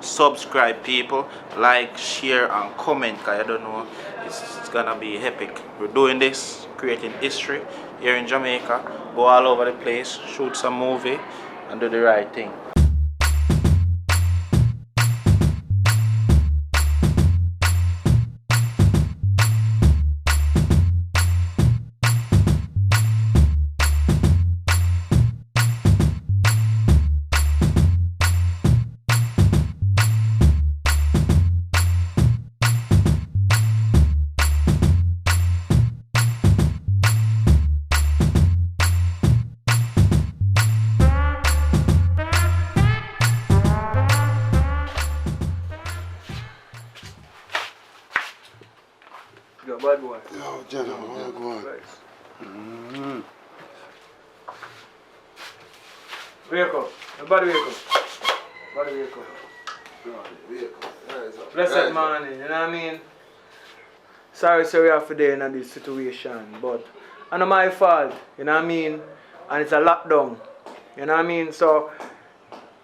subscribe, people. Like, share, and comment, because I don't know, it's gonna be epic. We're doing this, creating history here in Jamaica. Go all over the place, shoot some movie, and do the right thing. Yo, bad boy. Yo, Jenna, where you going? Wake up. Everybody wake up. Everybody wake up. Blessed morning, you know what I mean? Sorry, we have today in this situation, but it's not my fault, you know what I mean? And it's a lockdown, you know what I mean? So,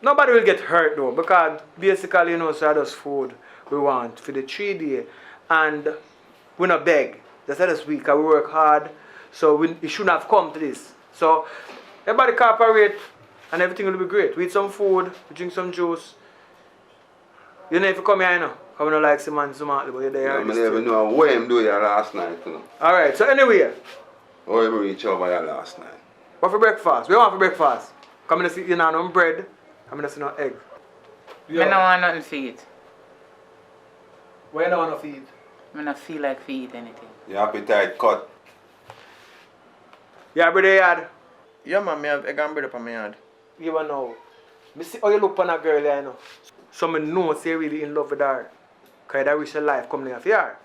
nobody will get hurt though, because basically, you know, so that's food we want for the 3 days. And we not beg. That's this week, we work hard, so we shouldn't have come to this. So, everybody cooperate, and everything will be great. We eat some food, we drink some juice. You know if you come here, you know, because we don't like some man smartly, but you're there. I never know what I'm doing last night, you know. Alright, so anyway. How you reach over there last night? What for breakfast? We want for breakfast. Come in to see, you know, no bread, come in to see no egg. I don't want nothing to eat. Why you don't want to feed? I don't feel like to eat anything. Your appetite cut. Yeah, brother, yard. Yeah, man, I have egg and bread up on my yard. You want to know. I see how you look on a girl there, you know. So I know say you're really in love with her. Because that wish your life coming for her.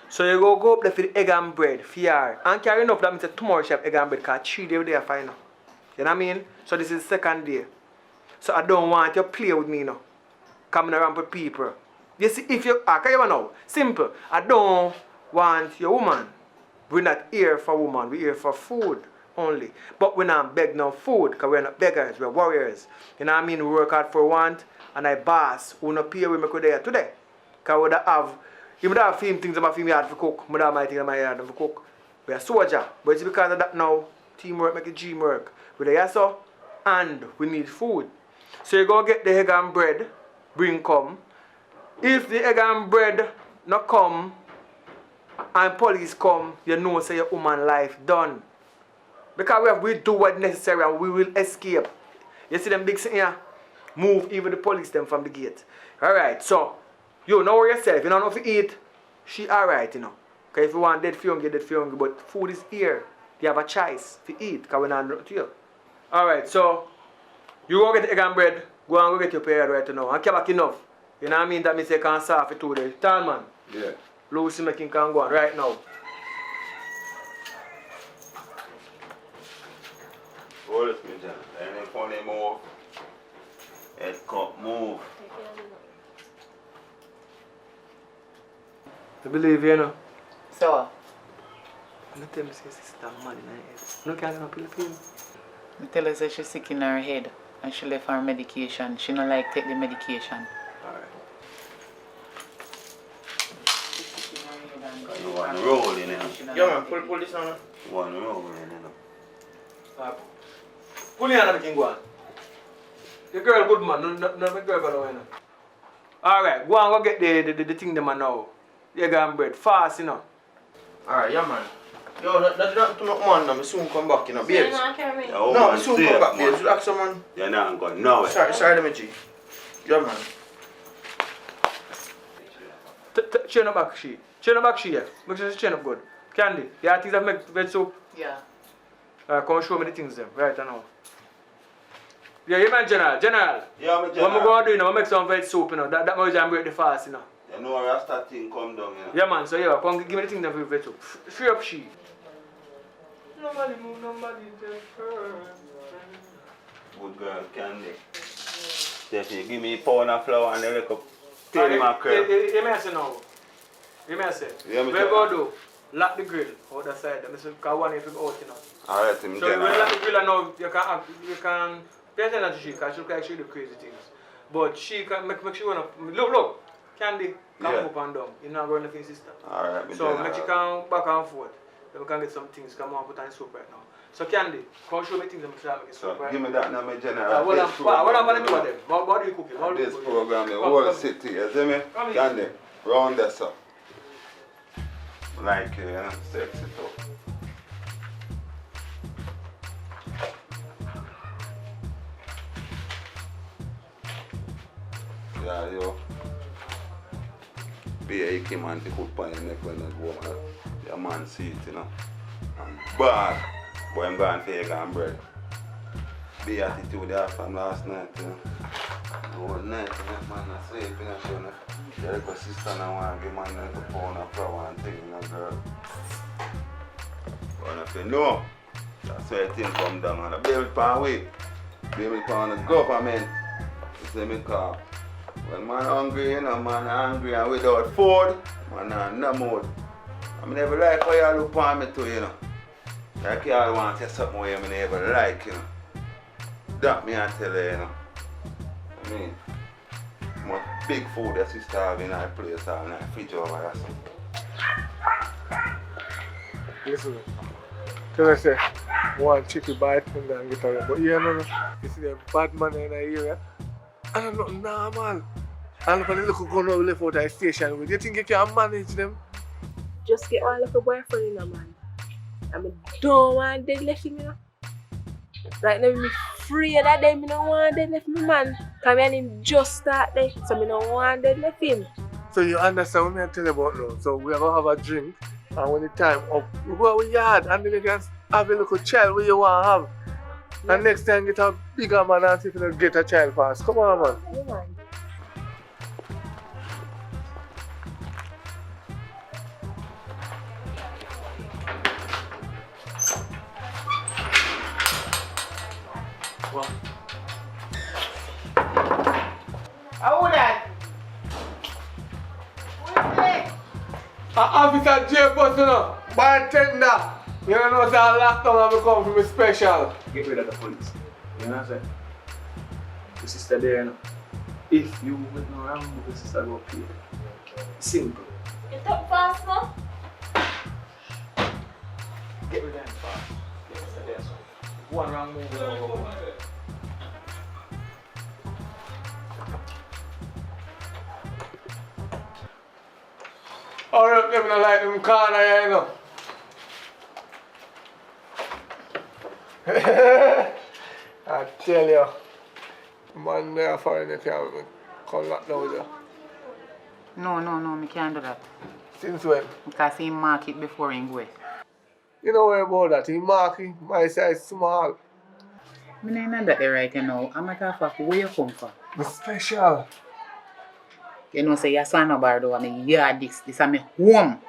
So you go up there for the egg and bread for her. And carry enough that means tomorrow she have egg and bread because 3 days there for you know. You know what I mean? So this is the 2nd day. So I don't want you to play with me, you know. Coming around with people. You see, if you, can you know? Simple. I don't want your woman. We're not here for woman. We're here for food only. But we're not beg no food because we're not beggars. We're warriors. You know what I mean? We work hard for want. And I boss who not pay we make there today. Because we have, if we have film things in my film yard for cook, we have my things in my yard for cook. We're a soldier. But it's because of that now, teamwork make it dream work. We're there so, and we need food. So you go get the egg and bread, bring come. If the egg and bread not come and police come, you know say your human life done. Because we do what necessary and we will escape. You see them big thing here? Move even the police them from the gate. Alright, so you know yourself, you don't know if you eat, she alright, you know. Because if you want dead for you, dead for you, but food is here. You have a choice to eat, because we're not to you. Alright, so you go get the egg and bread, go and go get your period right now. And come back enough. You know what I mean? That means you can't serve for 2 days. Tall man. Yeah. Lucy making can go on right now. Hold it, me, John. And then funny move. Head cut move. I believe you know. So, I'm not telling you sister man in her head. No can't get no pill for him. I tell her that she's sick in her head and she left her medication. She don't like take the medication. You want to roll in, you know. Yeah, man, pull this on. You want to roll in, you know. Pull your hand and go on. The girl good man, no make girl go on. Alright, go and go get the thing them now. The egg and bread. Fast, you know. Alright, yeah, man. Yo, that's not too much man, I soon come back, you know, babes. Your No, I woman soon safe, come back, man. babes. Relax, man. You're not going nowhere. Sorry, let me G. Yeah, man. Chain up back she. Chain up back she, yeah. Make sure she chain up good. Candy, you have things that make veg soup? Yeah. Come show me the things them, right now. Yeah, you man General. General. Yeah, me What General. I'm going to do, you know, I make some veg soup, you know. That much I break the fast, you know. You know Rasta thing come down, you know. Yeah, man, so yeah, come give me the thing them for the veg soup. Free up she. Nobody move, nobody take her. Good girl, Candy. Stephanie, give me a pound of flour and a little penny mackerel. You may say now. You may say. Yeah, me Where tell go you. do? Lock the grill out the side. Because one if you go out, you know. Alright, me So when you General. lock the grill and now, you can pay attention to she, because she can actually do crazy things. But she can make she wanna look, Candy, come Yeah. up and down. You're not going to your sister. Alright, So make she come back and forth. Then we can get some things come on put on soup right now. So Candy, come show me things that make it soup right. Give me that now, my general. What am I doing them? What do you cooking? What do you This cooking? program, the whole city, you see me? Come Candy, round this up. Like, sexy too. Yeah, yo. Be a icky man to put on your neck when you go, man. Your man see it, you know. And bad. Boy, I'm going for egg and bread. Be attitude there from last night, you know. The whole night, you know, man, I sleep, you know, so, you know. The little sister now want to give man like a pound of flour and thing, you know, girl. But I say, no. That's where things come down on the baby pan way. Baby pan the government. You see me call. When man hungry, you know, man hungry and without food, man in no mood. I never like how you look on me too, you know. Like you all want to say something where I never like, you know. That me I tell you, you know. I mean, much big food that sister have in our place all night, fridge over there. Listen, tell us say, one chicken bite and then get away. But yeah, no. You see the bad man in the area. And I'm not normal. And look at the little gun we left out of the station with. You think you can manage them? Just get one little boyfriend, you know, man. I don't want dead left him, you know. Right now, I'm afraid that them, I don't want dead left me, man. Because him just start there, so I don't want dead left him. So you understand what I tell you about now? So we are going to have a drink, and when the time up, we go to the yard, and then you can have a little child where you want to have. Yeah. And next time get a bigger man and see if you can get a child fast. Come on, man. Yeah, man. What? How that? Officer J. Button, bartender. You don't know that lockdown have come from me special. Get rid of the police. You know what I'm saying? The sister there, you know. If you would know wrong, the sister go pay. Simple. You talk fast, no? Get rid of them fast. Get sister there, so. One wrong move, go. Alright, them not like them corner here, you know. I tell you, man there foreign if you come lock down with you. No, I can't do that. Since when? Because he mark it before he go. You know where about that? He marking my size small. I know that right, you know. I'm a matter of where you come from. The special. You know, say your son about do and yard this is my home.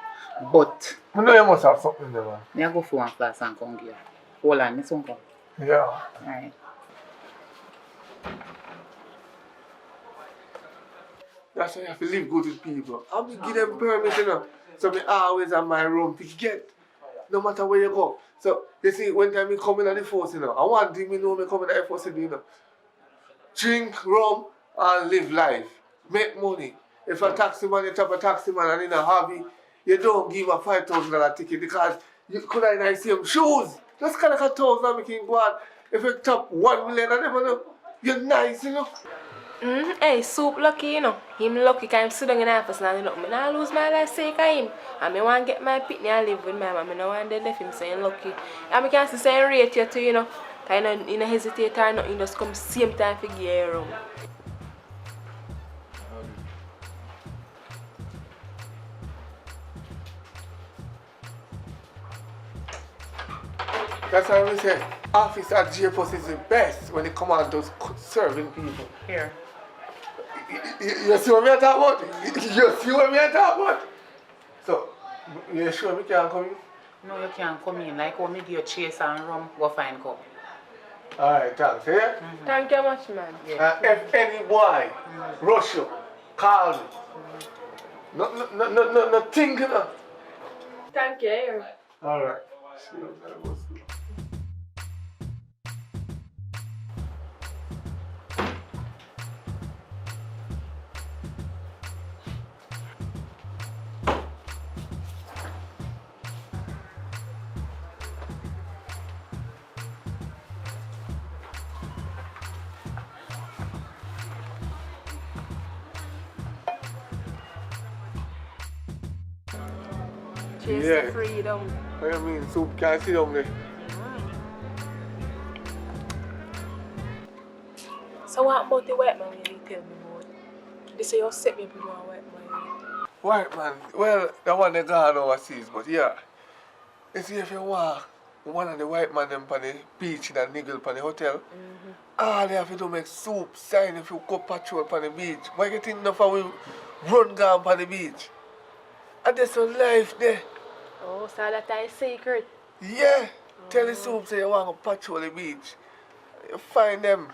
But I know you must have something there, man. I go for one class and come here. Hold on, this one come. Yeah. Alright. That's why you have to live good with people. I'll be give them permission, you know. So I always have my room to get. No matter where you go. So you see, when time me come in at the force, you know, I want them to know me come in at the force, you know. Drink rum and live life. Make money. If a taxi man, you tap a taxi man and in a hobby, you don't give a $5,000 ticket because you could have nice same shoes. Just kind of like $1,000 making go on. If you top 1 million and them, you're nice, you know. Hey, Soup lucky, you know. Him lucky because I'm sitting in the office and I don't lose my life sake of him. And I want to get my pitney and live with my mom. I don't want to let him say lucky. And I can see saying rate you too, you know. Because you don't hesitate or nothing, just come same time for get around. That's why we say Officer J-Post is the best when it comes out those serving people. Here. You see what me talk about? You see what me talk about? So, you sure me can come in? No, you can't come in. Like when me give you chase and rum, go find cup. Alright, thanks, yeah? Thank you much, man. Yeah. If any boy rush you, call me. No think, you know. Thank you. Alright. Chase Yeah. the freedom. What do you mean? Soup can't sit down there. So what about the white man when you tell me about? They say you set me up with one white man. White man, well, that one they gone overseas, but yeah. You see, if you walk one of the white man them on the beach in a niggle on the hotel, all they have to do make soup, sign if you go patrol on the beach. Why you think enough of we run down on the beach? And there's some life there. Oh, so that is secret. Yeah. Tell the soup say you want to patrol the beach. You find them.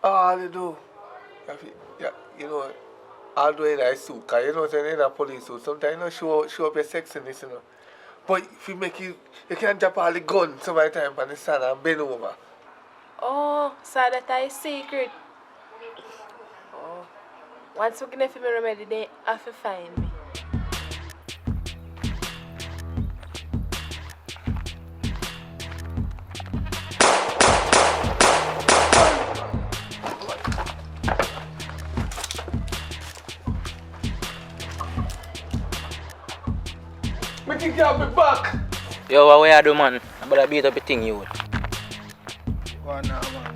All they do. You have to- yeah, you know, although in a suit, because you know, in a police suit, sometimes you know, show up your sexiness, you know. But if you make it, you can't drop all the guns some of the time on the sand and bend over. Oh, so that is secret. Oh. Once we give me remedy, they have to find me. Me think you'll be back. Yo, what you do, man? I better beat up the thing, you. Go on now, man.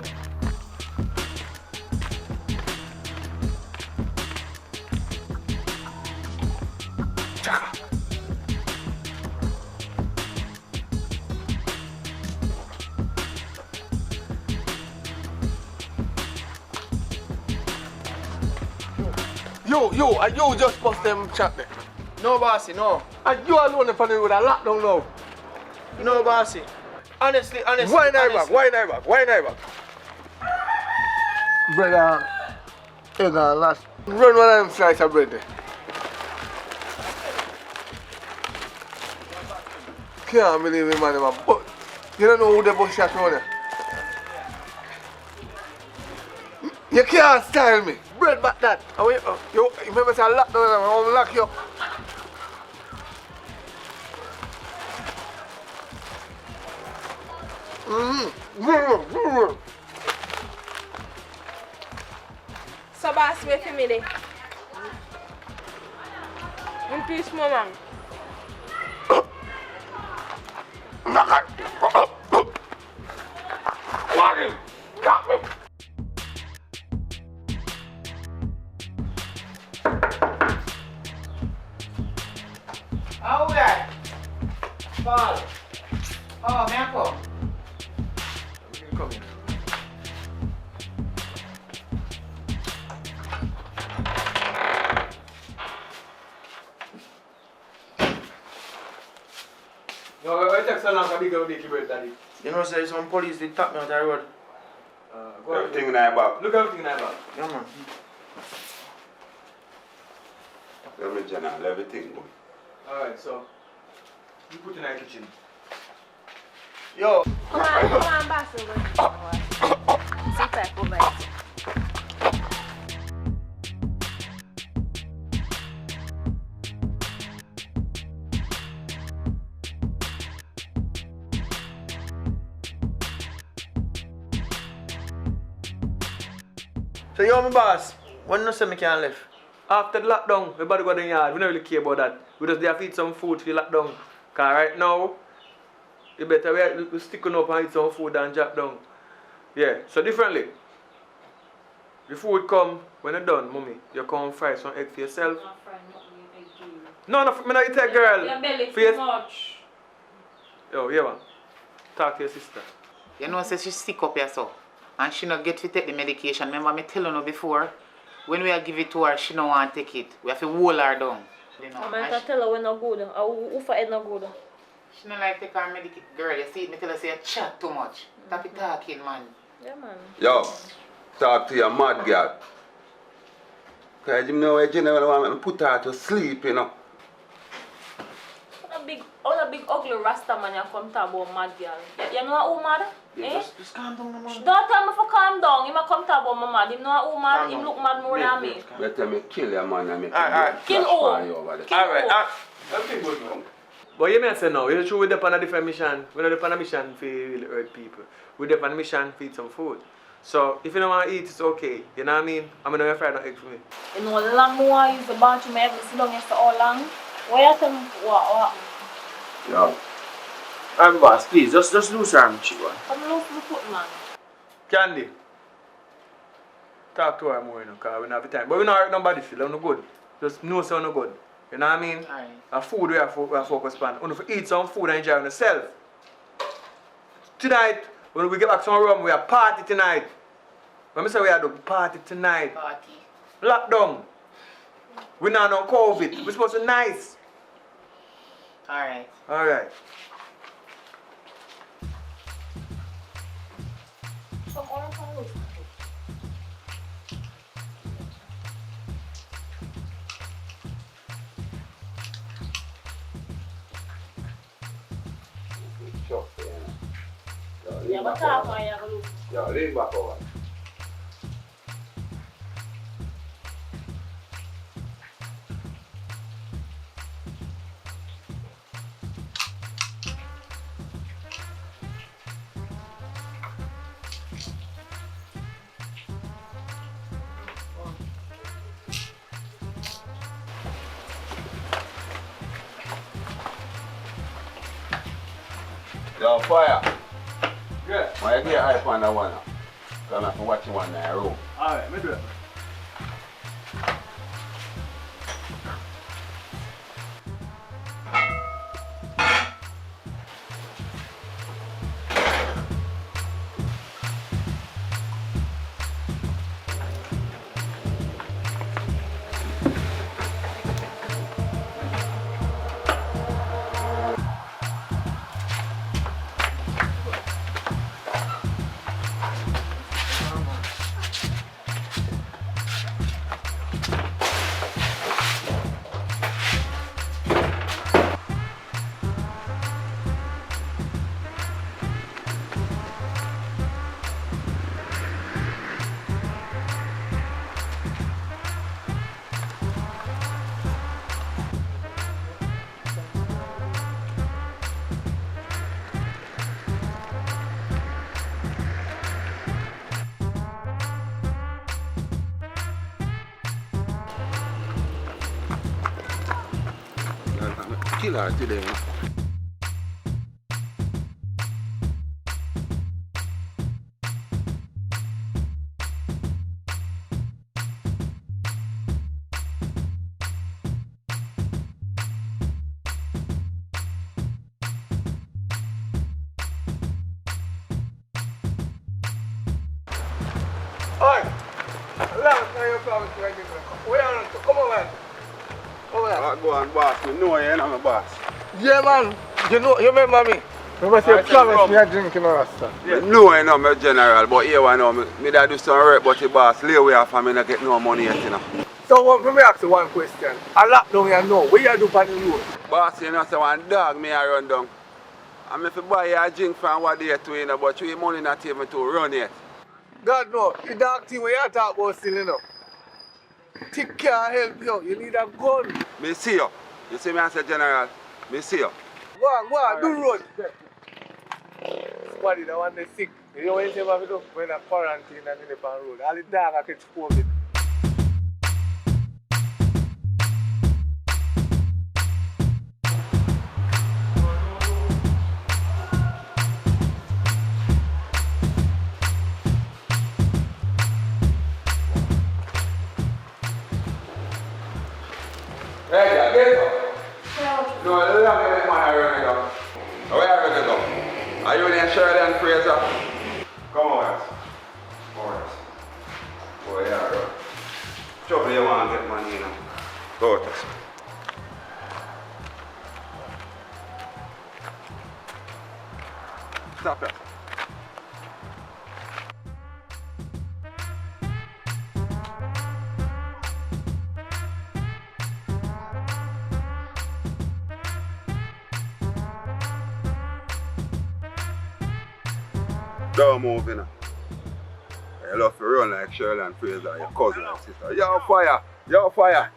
Yo, and you just bust them chat there. No, bossy, no. And you alone up on the road and lockdown now. No, bossy. Honestly. Why not back? Why not back? Brother, you gonna last. Run one of them slice of bread there. Can't believe it, man. But you don't know who the bus shot on there. You can't style me. Bread back that. You remember say lockdown and I'm gonna lock you up. So, boss, wait for me there. In peace, mama. Oh, that. Paul. Oh, man, Paul. Come here. No, it takes so long to go make bread, daddy. You know, say some police did tap me on the road. Go ahead. Everything in that back. Look everything in that bag. Yeah, man. Let me general, everything good. Alright, so you put in the kitchen. Yo. Come on, boss. See if I go back. So you my boss. When you say me can't live? After the lockdown, we better go to the yard. We don't really care about that. We just there to eat some food for the lockdown. Because right now, you better we sticking up and eat some food and drop down. Yeah, so differently. The food come when you're done, mommy. You come fry some egg for yourself. No, me not eat egg, girl. Your belly For your- too much. Yo, yeah, man. Talk to your sister. You know, say she sick up here, so. And she not get to take the medication. Remember me telling her before, when we give it to her, she don't want to take it. We have to hold her down. You know, I'm and going to tell her we're not good. Who for it not good? she don't like take her medication. Girl, you see it, me tell her say you chat too much. Stop it talking, man. Yeah, man. Yo, talk to your mad girl. Because you know, you never want me put her to sleep, you know. All the big ugly rasta man you come talk about mad girl. You know who mad? Eh? Just calm down, man. Don't tell me for calm down. He might come talk about my mad. Him know who mad. Him look mad more than me. Better me kill your man and me Alright. Kill flash who? fire over there. Alright. Everything good, man. But you may say no, you're true we're on a different mission. We're not on a mission for really hurt people. We're on a mission to eat some food. So if you don't want to eat, it's okay. You know what I mean? I'm going to fry no egg for me. You know, long more use the bathroom. I have to sit down here for how long? Why you tell me what? Yeah. I'm boss, please, just lose your arm, chick one. Come look the foot, man. Candy. Talk to her more, you know, because we don't have the time. But we don't hurt nobody, feel no good. Just know so no good. You know what I mean? Alright. A food we have focus on. Only for eat some food and enjoy yourself. Tonight, when we get back to our room, we have party tonight. When we say we have the party tonight. Party. Lockdown. We not on COVID. We're supposed to be nice. Alright. Alright. Come on, come look. Yeah, but talk on you, look. Yeah, lean back over. Yo, fire. Yeah. Why you get hype on that one now? Because I'm have to watch you one in the room. Alright, me do it. Kill her today, man. Alright. Last time you promised me, where are you? Come on, man. Come on. Go on, boss. You know you ain't my boss. Yeah, man. You remember me? Remember say you promised me a drink in a rasta. Yeah. No, I know my general, but here I know me that do some work, but the boss lay away off and me not get no money yet, you know. So let me ask you one question. A lockdown you know, what you do on the road? Boss, you know, say one dog me I run down. And if you buy you a drink from what day to, you know, but you money not even to run yet. God no, the dog thing where you talk about still, you know. Take care help you. You need a gun. Me see you. You see me as a general. Me see you. Go on, do road. Somebody that want the sick. You know when you say what you do? When a quarantine and in the pan road. All the dog I catch COVID. Hey, get up. No, let me let my run it up. Where are you go? Are you in Shirley and Fraser? Come on, guys. Come on, guys. Boy, yeah, bro. Trouble you want to get money, you know. Go with us. Stop it. Don't move, you know. You love to run like Shirley and Fraser, your cousin and sister. Yo, fire! Yo, fire!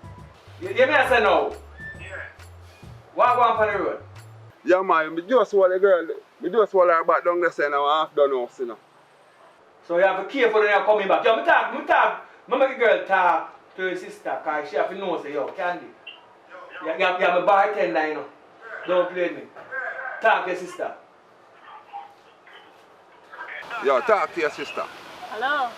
You hear me I say no? Yeah. What go on the road? Yeah, man, me just want the girl, me just want her back down there saying I'm half done house, you know. So you have to care for when you're coming back. Yo, me talk. Me make the girl talk to her sister because she have to know say, yo, Candy. You have a bartender, you know. Don't play with me. Talk to your sister. Yo, talk to your sister. Hello?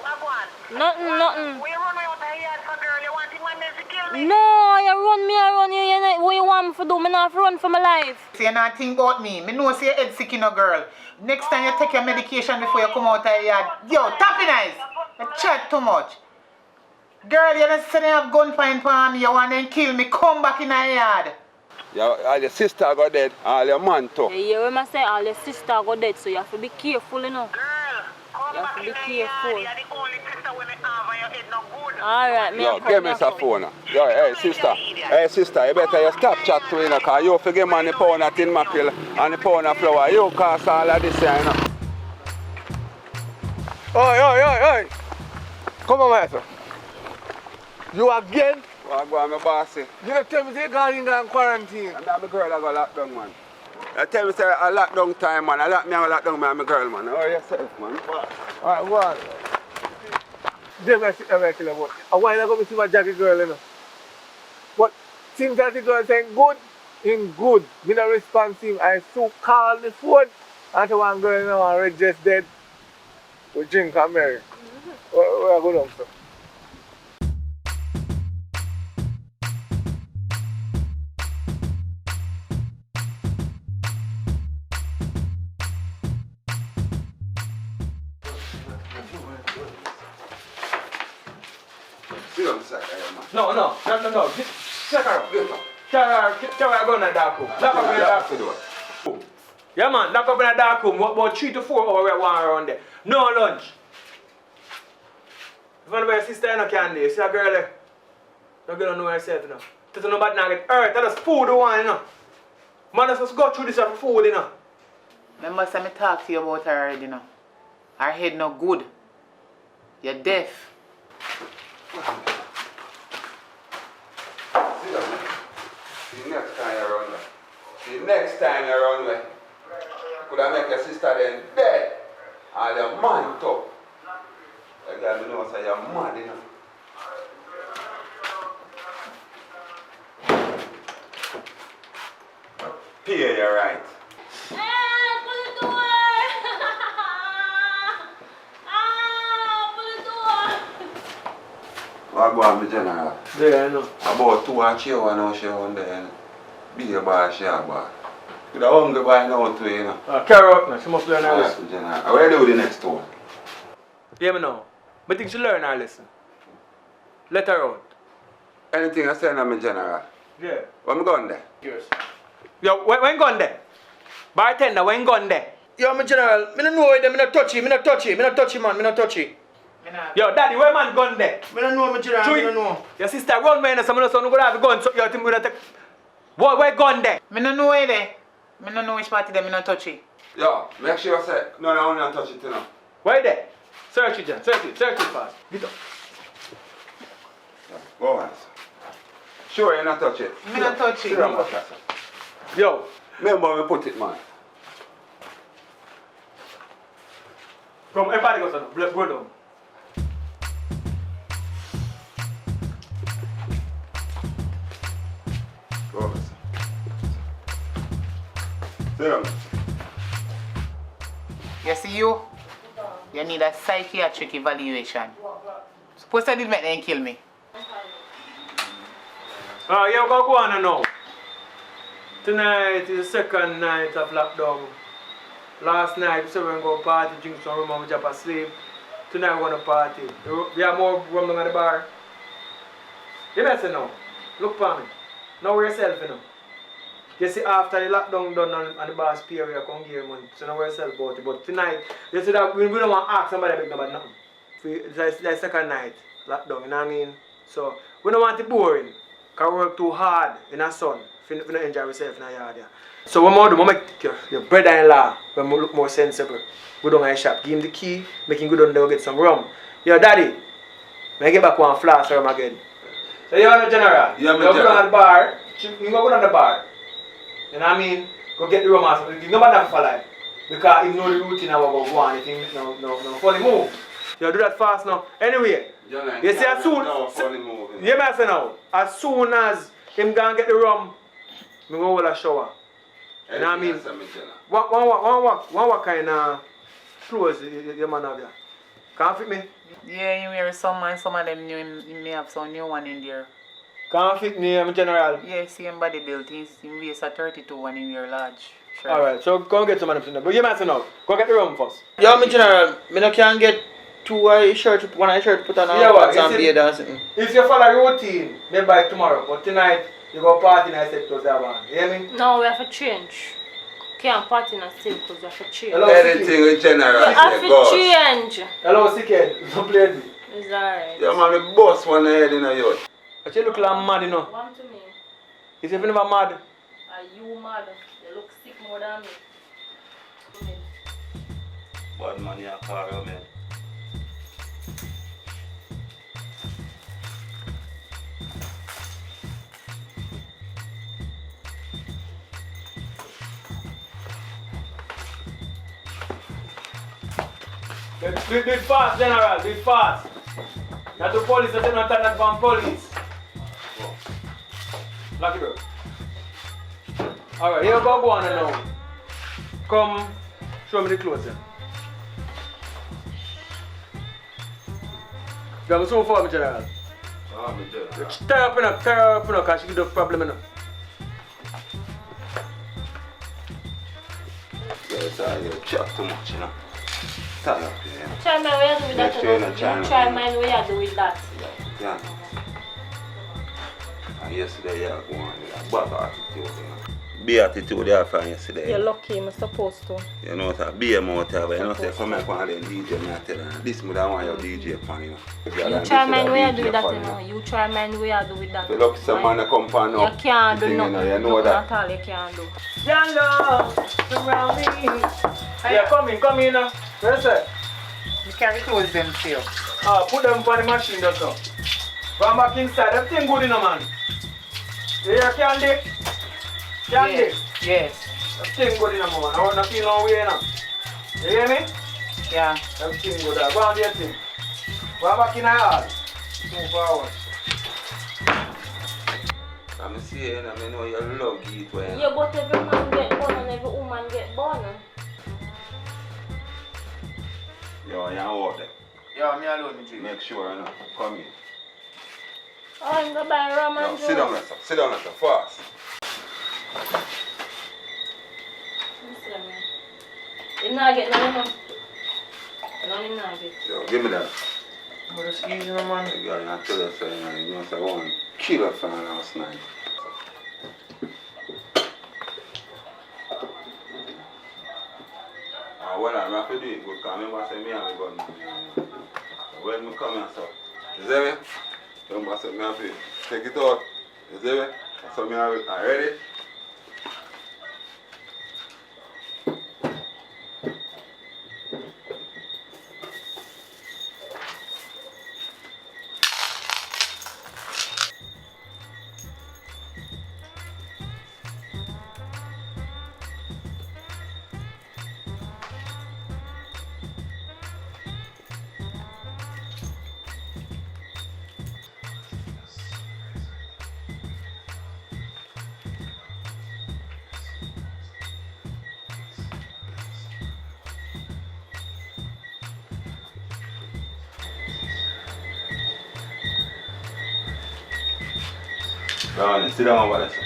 Wagwan. Nothing. We run me out of here for girl. You want him one day to kill me? No, you run me, I run you. You know, what you want me to do? Me not have to run for my life. Say not think about me. Me know say your head sick in a girl. Next time you take your medication before you come out of your yard. Yo, tapping eyes. You chat too much. Girl, you don't say you have gun point for me. You want them kill me. Come back in the yard. All your sister got dead, all your man too. Yeah, when I say all your sister go dead, so you have to be careful, you know. Girl, come You have back to in be the yard. careful. You're the only sister when you have and your head not good. Alright, me Yo, give me some phone. Yo, hey sister, you better you stop chat to me, because you forget man the pound of tin mackerel and the pound of flour. You cause all of this, you know. Oi. Come on, my son. You again? What go on, my bossy? You don't tell me they're going in quarantine. And that my girl I got locked down, man. You tell me say a lockdown time, man. I lock me and lock down me and my girl, man. Oh, yourself, man. Alright, go on. Them I see kill about. A while ago, I see my jacket girl, you know. But since that girl saying good, in good, me not respond to him. I so call the phone. And to one girl, you know, already just dead. We drink and marry. Where I go down, sir? Sit on the side, man. No. Check her out. Tell her I go in the dark room. Lock up in the dark room. Yeah, man, lock up in the dark room. About 3 to 4 hours around there. No lunch. If you know my sister, you can't do. You see a girl there? That girl don't know herself, you know. Tell nobody not get hurt. That's food the one, you know. Man, let's just go through this for food, you know. Remember, say me talk to you about her already, you know. Her head no good. You're deaf. See next time you run away. See next time you run away. Could I make your sister then dead? All your man top. Like that, you know, say you're mad, you know. Pay you right. What go on, my general? Yeah, I know. About 2 or 3 hours now she on there. Be a bar, she a bar. With a hungry boy now too, you know. Carry out now. She must learn her Alright, lesson. my general. What do you do with the next one? Yeah, me know. But I think she learn her lesson. Let her out. Anything I say now, my general. Yeah. Where me going there? Yours. Yo, when gone there? Bartender, when gone there? Yo, my general, me no know them, me no touchy, man, me no touchy. Yo, daddy, where man gone there? I don't know, my general, I don't know. Your sister run me and some of us don't go have a gun, so you think we gonna take... Where gone there? Me no know where there. Me no know which party them, me no touch it. Yo, make sure you say, no, I will not touch it, you know. Where there? Search it, John, search it fast. Get up. Yeah, go on. Sure, you not touch it. Me no touch it. Sit down, Pastor. Yo. Remember we put it, man. Come, everybody goes on. Go down. Go on, sir. Sit down. You see you? You need a psychiatric evaluation. Suppose I did make them kill me. Yeah, go on now. Tonight is the second night of lockdown. Last night we said we were going to party, drink some rum and we jump asleep. Tonight we're going to party. We have more rum down at the bar. You better now. Look for me. Know yourself, you know. You see, after the lockdown done and the boss pay, we come here money. So now yourself about it. But tonight, you see that we don't want to ask somebody big about nothing. It's like second night lockdown, you know what I mean? So we don't want it boring. Because we work too hard in the sun. If you don't enjoy yourself in the yard. Yeah. So what we make your brother-in-law when we look more sensible. Go down to the shop, give him the key, make him go down there get some rum. Yo, daddy, may I get back one flask rum again. So you want the general? Yeah, you go down to the bar. You go down to the bar. You know what I mean? Go get the rum or something. You don't have for life. Because you know the routine of what go on. If you no funny move. You do that fast now. Anyway, you see as soon yeah, I say now, as soon as him go and get the rum, me go hold a shower. You know what I mean? What kind of clothes your man have there? Can't fit me? Yeah, you wear some and some of them new, you may have some new one in there. Can't fit me, general. Yeah, same body built. He weighs a 32 and he wear large. Sure. Alright, so go and get some of them. But you man now, go get the rum first. Yo, me general, me no can get one shirt put on and beard or something. If you follow routine, maybe by tomorrow. But tonight, you go party and I said to that one. You hear me? No, we have to change. Can't party in a still because we have to change. Hello, Anything with general. We have to change. Hello, Sickhead. Don't play with me. It's alright. Yeah, man, the boss one head in a yacht. But you look like mad, you know. One to me. Is you never mad? Are you mad? You look sick more than me. Bad man, you car, man. Do it fast, General. Do it fast. Not the police, not the from police. Lock it up. Alright, here we go on now. Come, show me the clothes then. You have so far, my General. Ah, me general. Tear up, because she give the problem enough. Yes, I chat too much, you know. Tired, yeah. Try mine what you do with that. Make sure you're not trying You to try do mine what you do with that. Yeah. And yesterday, you go on with a bad attitude, you know. Be attitude you find yesterday. You're lucky, I'm supposed to. You know what? Be a motor, but you know, say, come here and then DJ, me tell you. This much I want your DJ fan, you know. You try mine what you do with that, you know. You try mine what you do with that. You look someone that come pan up. You can't do thing, nothing. You know that. Not all you can do. Young love, surround me. Yeah, come in. Where's that? You carry clothes them still. Put them on the machine, that's all. Go back inside. Everything good, you know, man. You hear Candy? Candy? Yes. Everything good, you know, man. I want to feel no way, you know. You hear me? Yeah. Everything good. Go on, your thing. Go back in the yard. Move forward. I'm saying, I know you love it when. Yeah, but every man get born and every woman get born. Yo, you out there. Yeah, me alone, me drink. Make sure, you know. Come in. Oh, I'm going to buy rum and No, juice. sit down, Lester. Sit down, Lester. Fast. You not get none of them. None not get. Yo, give me that. Oh, that's easy, no, man. The girl, I tell her, so, you know, say, I want to kill her from last night. Well, I'm happy to do it good, because I remember saying, me have a gun. When I come here, so, you see me? Remember saying, me have to take it out. You see me? So, me have it. Are you ready? Go on, sit down over there, sir.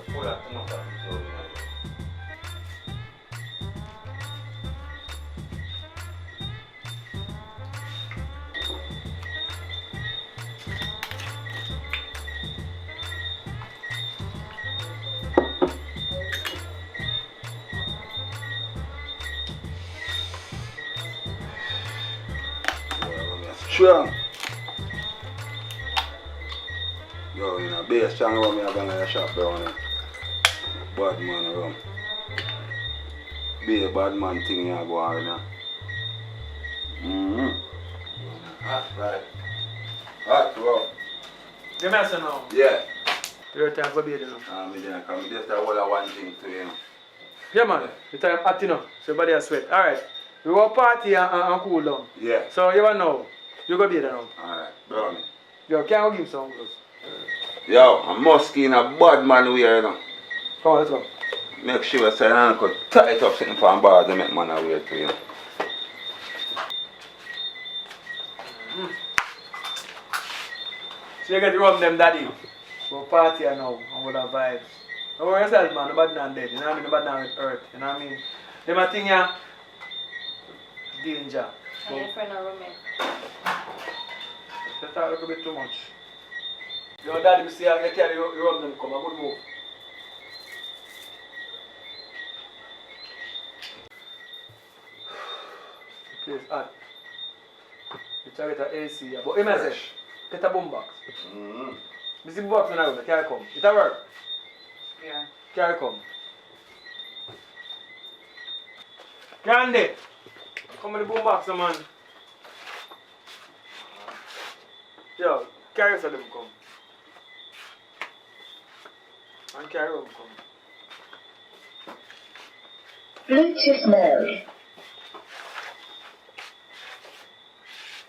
Pull that tomato out of strong. Yo, you know, be a strong rum, you're going to the shop down there. Bad man rum. Be a bad man thing, you're going on there. Hot, right. Hot, bro. Give me a son now. Yeah. Your time for baby now. Me there, come just a whole one thing to you. Yeah, man. The time hot, you know. So everybody has sweat. Alright. We go party and cool down. Yeah. So you want know? You go be there now. Alright, brownie. Yo, can you give some clothes? Yo, I'm musky in a bad man wear, you know. Come on, let's go. Make sure so I could tight up something from bar to make man wear to you. So you get to rub them daddy. Go party now and with the vibes. Don't worry yourself man, nobody not dead. You know what I mean? Nobody not with earth. You know what I mean? Them a thing ya danger. And your friend or roommate. You talk a little bit too much. Your daddy will see how you carry you rub them come. A good move. The place hot. You try to get an AC here. But him I say, get a boom box. You see boom box in the room, carry come. It a work. Yeah. Carry come. Candy! Come with the boom box, man. Yo, carry some of them come. And carry them come. Bluetooth mode.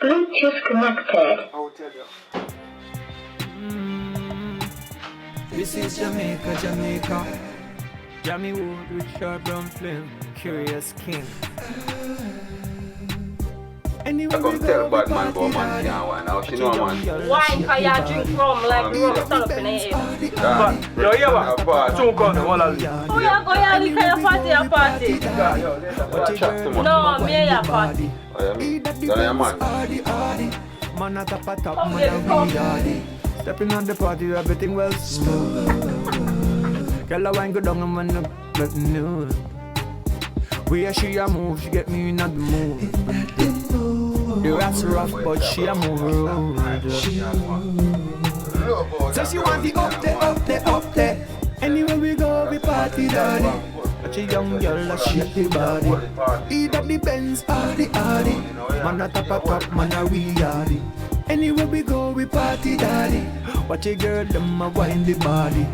Bluetooth connected. I will tell you. This is Jamaica, Jamaica. Jammy Wood with sharp brown flame, curious king. I come tell bad man about man can't wine. How she know man? Why? Cause you drink rum like rum stand up in the head. Yo, here what? Soon come, hold on. Oh, you go here, look at your party, Yo, later. Chat too much. No, me and your party. Oh, yeah, that's your man. Man at top, man at we. Stepping on the party, everything well smooth. Girl, I wine go down and man up, but no. Where she a move, she get me in the mood. The rat's rough, but she a move rude. So she want the up there, up there, up there. Anywhere we go, we party daddy. But a young girl that shake the body. Either the Benz or the Audi. Man a top, man a we yardy. Anywhere we go, we party daddy. Watch a girl, them a wind the body.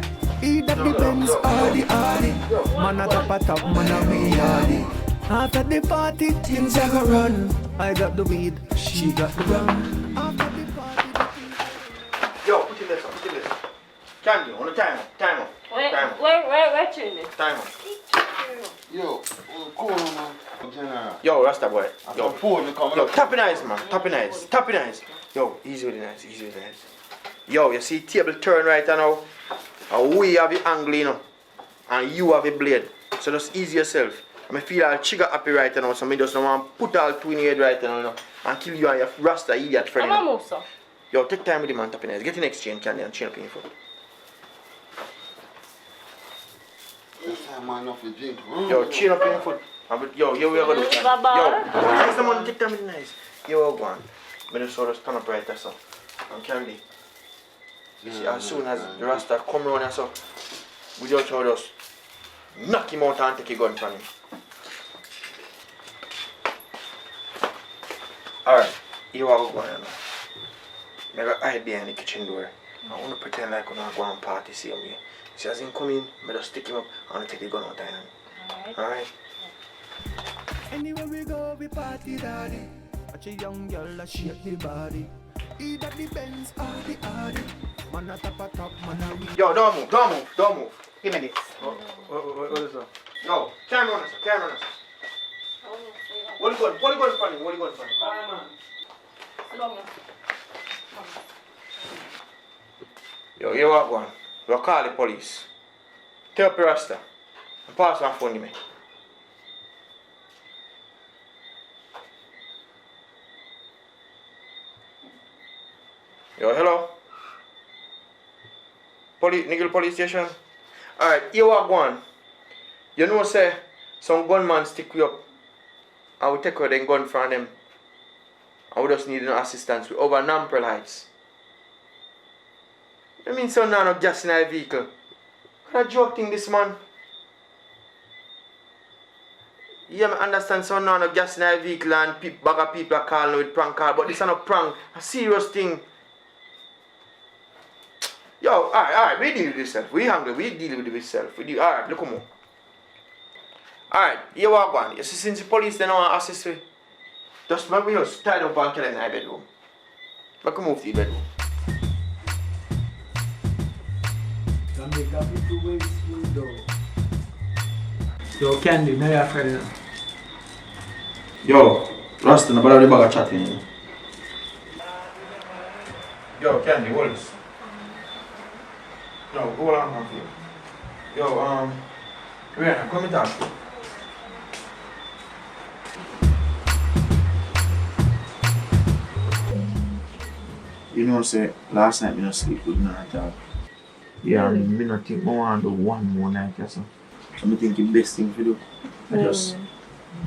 Either the Benz or the Audi. Man a top, man a we yardy. After the party, things a go run. I got the weed, she got the rum. After the party, Yo, put in this, put in this. Candy, on the timer, timer. Where tune this? Timer. Yo, cool man. General. Yo, Rasta boy. Yo, phone you come yo, tapping eyes, man. Tapping eyes. Tapping eyes. Yo, easy with the eyes, easy with the eyes. Yo, you see table turn right now? And we have the angle, you know. And you have a blade. So just ease yourself. I feel all trigger happy right now, so I just don't want to put all two in your head right now, you know, and kill you and your Rasta idiot friend. I'm a move, sir. Yo, take time with the man tapping eyes. Get in exchange, Candy, and chain up in your foot. This time man off the drink. Yo, chain up in your foot. Yo, we are going to do it. Yo, nice the man, take time with the nice. Yo, go on. I just saw us stand up right there, so. And Candy. You see, as soon as the Rasta come around here, so, we just knock him out and take a gun from him. Alright, here what we're going now. I got hide behind the kitchen door. I want to pretend like we're not going to party same way. See, as he come in, I just stick him up and take the gun out of him. Alright? anywhere we go, we party daddy. Watch a young girl that shake the body. Either the Benz or the Audi. Man a top, man a we. Yo, don't move, don't move, don't move. Give me this. What is that? Yo, camera on us, camera on us. What are you going for me? What are you going for me? Yo, you what one? We'll call the police. Tell up your Rasta. And pass my phone to me. Yo, hello? Nigel police station? Alright, you what one? You know say some gunman stick you up and we take out them gun from them. And we just need no assistance with over Nampel Heights. You mean so now no gas in our vehicle? What a joke thing this man. Yeah, I understand so now no gas in our vehicle and bag of people are calling with prank call, but this is not a prank, a serious thing. Yo, alright, we deal with this self. We hungry, we deal with this self. Alright, look come on. Alright, you walk on. You see, since the police they don't want to assist me, just make me just tied up and kill in my bedroom. Make me move to the bedroom. Jamaica people waste window. Yo, Candy, now you're friend. Yo, Rasta, nobody the bag of chatting. Yo, Candy, hold this. No, go along with you. Yo, Rihanna, come and talk. You know, say, last night I didn't sleep good night at all. Yeah, and I don't think I want to do one more night or so. So I think the best thing to do, I just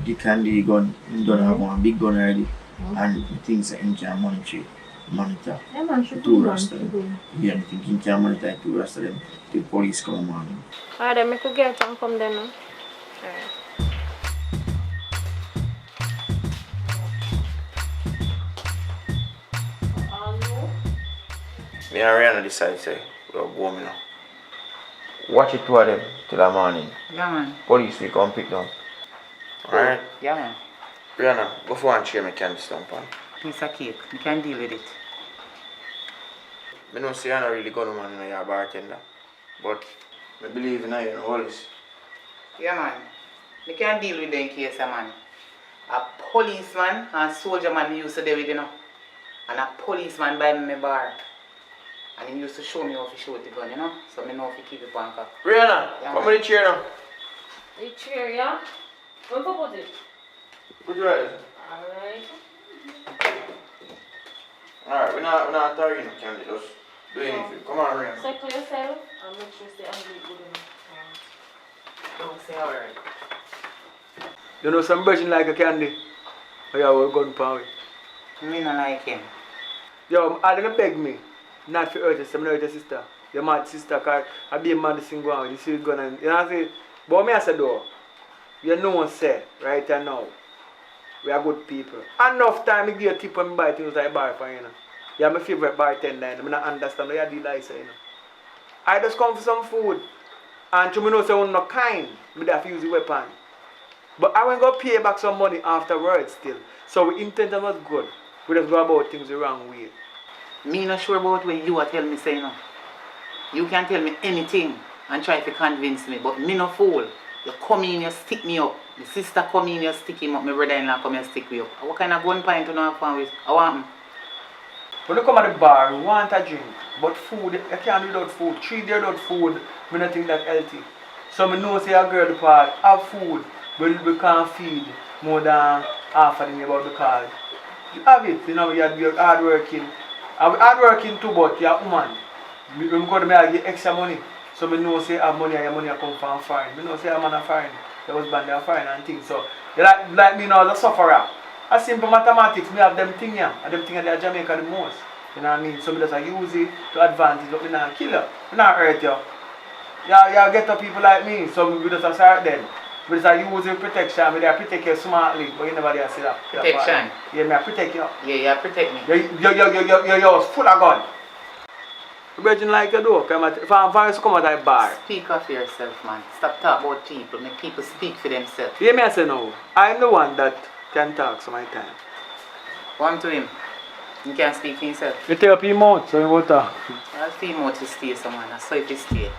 get Candy gun, I don't have one big gun already, and the things that I can monitor. Yeah, man, should Two do rest of them. Yeah, I think you can monitor two rest of them till police come in the morning. Alright, then I could get and come then. Alright. Me and Rihanna decide say, we'll go home now. Watch it two of them till the morning. Yeah, man. Police will come pick them. Alright? Yeah, man. Rihanna, before I share my candy stamp on. Piece of cake. You can deal with it. I know say you're not really going man in your bartender. But I believe in you, all this. Yeah, man. You can deal with them case, man. A policeman and soldier man used to deal with, you know. And a policeman buy me my bar. And he used to show me how to shoot the gun, you know. So I know if you keep it on cap. Rihanna, Yeah, come man. with the chair now. The chair, yeah? Where you put it? Good right. Alright. Alright, we're not tired enough, Candy. Just do anything. Come on, Rihanna. Settle yourself and make sure you stay angry good enough. Don't say alright. You know some virgin like a Candy? Or you have a gun power. Me not like him. Yo, I didn't beg me not to hurt you, I'm not hurt your sister. Your mad sister, because I be a man this thing going on. You see it going on. You know what I'm saying? But me I say though, you know what I say right now. We are good people. Enough time I give you a tip when I buy things like bar for you know. You're my favorite bartender, I don't understand what you do like you know. I just come for some food. And to me know say I'm not kind, I have to use the weapon. But I won't go pay back some money afterwards still. So we intention was good. We just go about things the wrong way. Me not sure about what you are telling me say no. You can tell me anything and try to convince me, but me no fool. You come in, you stick me up. My sister come in, you stick him up. My brother-in-law come and stick me up. What kind of gun pint you know have fun with? I want him. When you come at the bar, you want a drink, but food, you can't do without food. 3 days without food, I don't think that's healthy. So I know say a girl part have food, but we can't feed more than half of them about the call. You have it, you know, you're hard working. I'm hard working too, but you're a woman. When I go to me, I get extra money. So I know say I have money and your money come from foreign. I know say I'm on a foreign. Your husband are foreign and things. So you like me now as a sufferer. A simple mathematics, me have them thing here. And them thing they are Jamaica the most. You know what I mean? So I just use it to advantage, but I not kill you. I not hurt you. You get to people like me, so we just start then. We just use your protection, we protect you smartly, but you never dare see that. Protection? Yeah, me I protect you. Yeah, you protect me. You're full of gun. The virgin like you do, if I'm to come out of the bar. Speak of yourself, man. Stop talking about people. Make people speak for themselves. Hear me I say no. I'm the one that can talk so my time. One to him. You can speak for himself. You take up your mouth, so you will talk. I'll feel more to stay someone. I saw if you stay.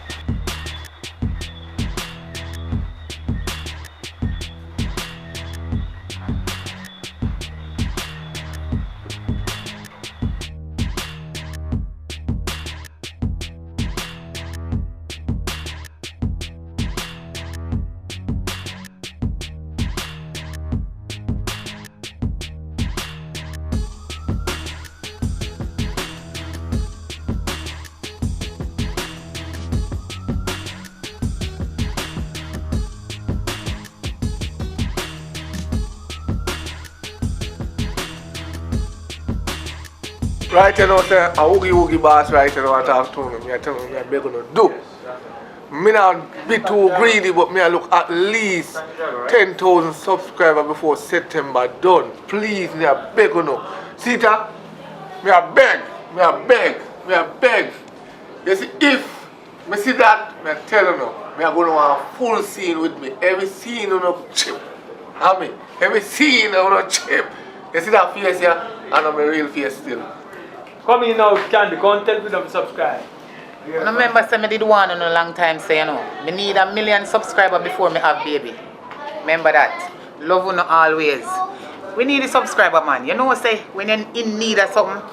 Right you know, say, a oogie boss right you know what I have told me. I tell me what I'm going to do. Me not be too greedy, but me I look at least 10,000 subscribers before September done. Please, me I beg you know. See that? Me I beg. You see, if me see that, me I tell you know. Me are gonna want a full scene with me. Every scene on a chip. I mean, every scene on a chip. You see that face here? And I'm a real face still. Come in now, Candy, come tell me to subscribe. I remember say me did one in a long time say, you know, me need 1 million subscribers before me have baby. Remember that. Love you always. We need a subscriber, man. You know say when you're in need of something,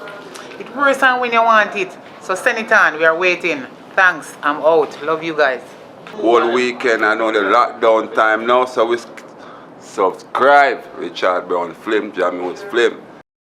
it works on when you want it. So send it on. We are waiting. Thanks. I'm out. Love you guys. Whole weekend I know the lockdown time now, so we subscribe. Richard Brown Film, Jamie Woods Film.